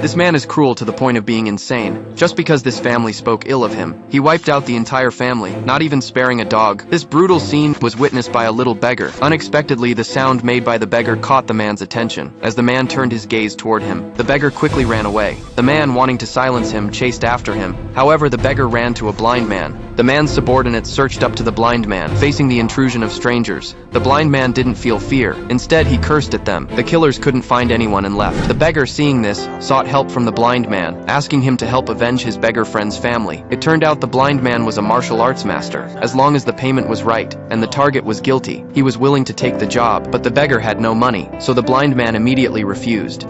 This man is cruel to the point of being insane. Just because this family spoke ill of him, he wiped out the entire family, not even sparing a dog. This brutal scene was witnessed by a little beggar. Unexpectedly, the sound made by the beggar caught the man's attention. As the man turned his gaze toward him, the beggar quickly ran away. The man, wanting to silence him, chased after him. However, the beggar ran to a blind man. The man's subordinates searched up to the blind man, facing the intrusion of strangers. The blind man didn't feel fear. Instead, he cursed at them. The killers couldn't find anyone and left. The beggar, seeing this, sought help from the blind man, asking him to help avenge his beggar friend's family. It turned out the blind man was a martial arts master. As long as the payment was right, and the target was guilty, he was willing to take the job, but the beggar had no money, so the blind man immediately refused.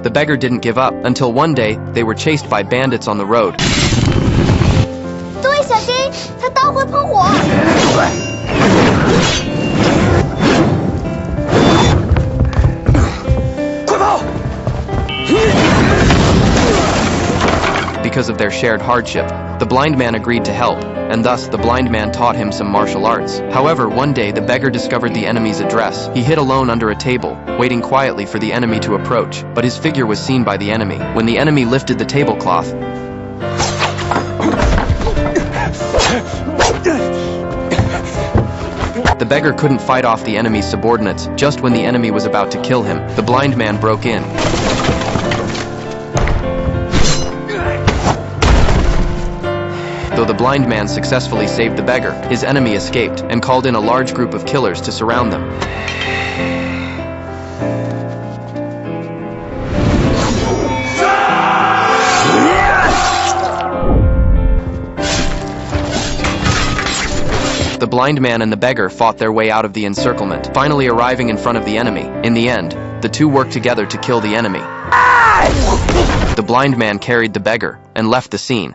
The beggar didn't give up, until one day, they were chased by bandits on the road. 注意小心，他刀会喷火。 Because of their shared hardship, the blind man agreed to help, and thus the blind man taught him some martial arts. However, one day the beggar discovered the enemy's address. He hid alone under a table, waiting quietly for the enemy to approach, but his figure was seen by the enemy. When the enemy lifted the tablecloth, the beggar couldn't fight off the enemy's subordinates. Just when the enemy was about to kill him, the blind man broke in. Though the blind man successfully saved the beggar, his enemy escaped and called in a large group of killers to surround them. The blind man and the beggar fought their way out of the encirclement, finally arriving in front of the enemy. In the end, the two worked together to kill the enemy. The blind man carried the beggar and left the scene.